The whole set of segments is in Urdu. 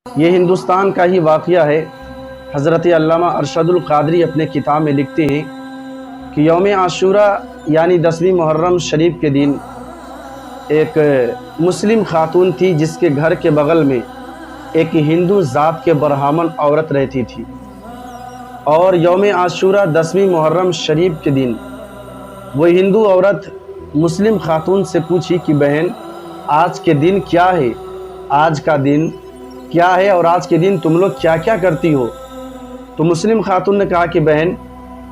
یہ ہندوستان کا ہی واقعہ ہے۔ حضرت علامہ ارشد القادری اپنے کتاب میں لکھتے ہیں کہ یوم عاشورہ یعنی 10ویں محرم شریف کے دن ایک مسلم خاتون تھی جس کے گھر کے بغل میں ایک ہندو ذات کے برہمن عورت رہتی تھی، اور یوم عاشورہ 10ویں محرم شریف کے دن وہ ہندو عورت مسلم خاتون سے پوچھی کہ بہن آج کے دن کیا ہے، آج کا دن کیا ہے اور آج کے دن تم لوگ کیا کیا کرتی ہو؟ تو مسلم خاتون نے کہا کہ بہن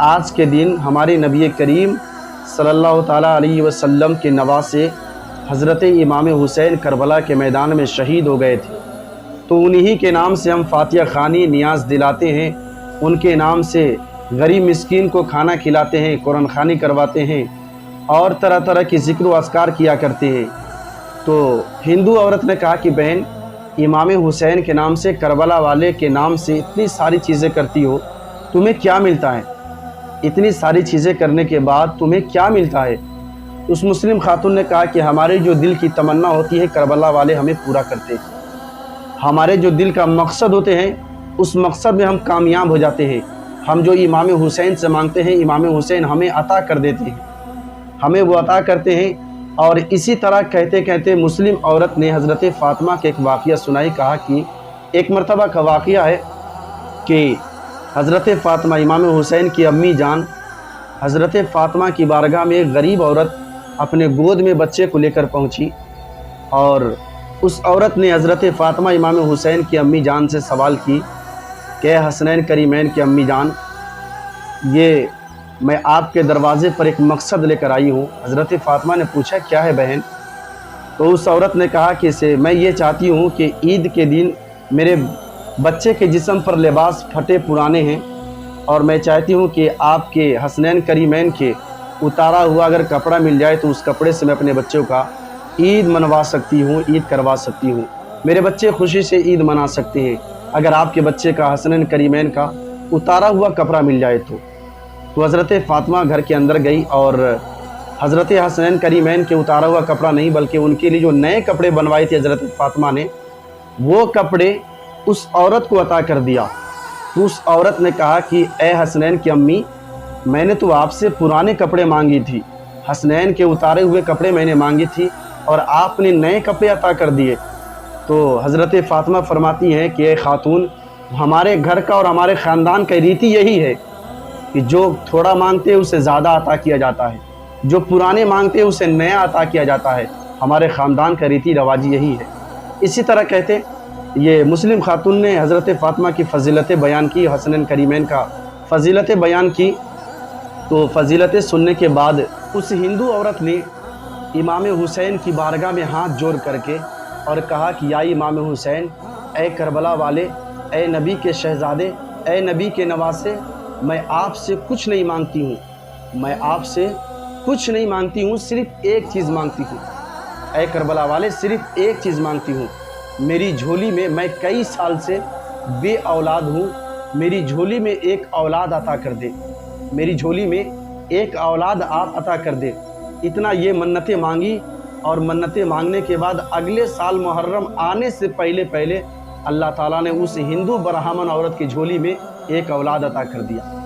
آج کے دن ہمارے نبی کریم صلی اللہ تعالیٰ علیہ وسلم کے نواسے حضرت امام حسین کربلا کے میدان میں شہید ہو گئے تھے، تو انہی کے نام سے ہم فاتحہ خوانی نیاز دلاتے ہیں، ان کے نام سے غریب مسکین کو کھانا کھلاتے ہیں، قرآن خوانی کرواتے ہیں اور طرح طرح کی ذکر و اذکار کیا کرتے ہیں۔ تو ہندو عورت نے کہا کہ بہن امام حسین کے نام سے، کربلا والے کے نام سے اتنی ساری چیزیں کرتی ہو، تمہیں کیا ملتا ہے؟ اتنی ساری چیزیں کرنے کے بعد تمہیں کیا ملتا ہے؟ اس مسلم خاتون نے کہا کہ ہمارے جو دل کی تمنا ہوتی ہے کربلا والے ہمیں پورا کرتے ہیں، ہمارے جو دل کا مقصد ہوتے ہیں اس مقصد میں ہم کامیاب ہو جاتے ہیں، ہم جو امام حسین سے مانگتے ہیں امام حسین ہمیں عطا کر دیتے ہیں، ہمیں وہ عطا کرتے ہیں۔ اور اسی طرح کہتے کہتے مسلم عورت نے حضرت فاطمہ کے ایک واقعہ سنائی، کہا کہ ایک مرتبہ کا واقعہ ہے کہ حضرت فاطمہ امام حسین کی امی جان حضرت فاطمہ کی بارگاہ میں ایک غریب عورت اپنے گود میں بچے کو لے کر پہنچی، اور اس عورت نے حضرت فاطمہ امام حسین کی امی جان سے سوال کی کہ اے حسنین کریمین کی امی جان، یہ میں آپ کے دروازے پر ایک مقصد لے کر آئی ہوں۔ حضرت فاطمہ نے پوچھا کیا ہے بہن؟ تو اس عورت نے کہا کہ میں یہ چاہتی ہوں کہ عید کے دن میرے بچے کے جسم پر لباس پھٹے پرانے ہیں، اور میں چاہتی ہوں کہ آپ کے حسنین کریمین کے اتارا ہوا اگر کپڑا مل جائے تو اس کپڑے سے میں اپنے بچوں کا عید منوا سکتی ہوں، عید کروا سکتی ہوں، میرے بچے خوشی سے عید منا سکتے ہیں اگر آپ کے بچے کا حسنین کریمین کا اتارا ہوا کپڑا مل جائے تو حضرت فاطمہ گھر کے اندر گئی، اور حضرت حسنین کریمین کے اتارا ہوا کپڑا نہیں بلکہ ان کے لیے جو نئے کپڑے بنوائے تھے حضرت فاطمہ نے، وہ کپڑے اس عورت کو عطا کر دیا۔ تو اس عورت نے کہا کہ اے حسنین کی امی، میں نے تو آپ سے پرانے کپڑے مانگی تھی، حسنین کے اتارے ہوئے کپڑے میں نے مانگی تھی اور آپ نے نئے کپڑے عطا کر دیے۔ تو حضرت فاطمہ فرماتی ہیں کہ اے خاتون، ہمارے گھر کا اور ہمارے خاندان کا ریتی یہی ہے کہ جو تھوڑا مانگتے ہیں اسے زیادہ عطا کیا جاتا ہے، جو پرانے مانگتے ہیں اسے نیا عطا کیا جاتا ہے، ہمارے خاندان کا ریتی رواج یہی ہے۔ اسی طرح کہتے یہ مسلم خاتون نے حضرت فاطمہ کی فضیلتیں بیان کی، حسنین کریمین کا فضیلتیں بیان کی، تو فضیلتیں سننے کے بعد اس ہندو عورت نے امام حسین کی بارگاہ میں ہاتھ جوڑ کر کے اور کہا کہ یا امام حسین، اے کربلا والے، اے نبی کے شہزادے، اے نبی کے نواسے، میں آپ سے کچھ نہیں مانگتی ہوں، میں آپ سے کچھ نہیں مانگتی ہوں، صرف ایک چیز مانگتی ہوں، اے کربلا والے صرف ایک چیز مانگتی ہوں، میری جھولی میں کئی سال سے بے اولاد ہوں، میری جھولی میں ایک اولاد عطا کر دے، میری جھولی میں ایک اولاد آپ عطا کر دے۔ اتنا یہ منتیں مانگی، اور منتیں مانگنے کے بعد اگلے سال محرم آنے سے پہلے اللہ تعالیٰ نے اس ہندو برہمن عورت کی جھولی میں ایک اولاد عطا کر دیا۔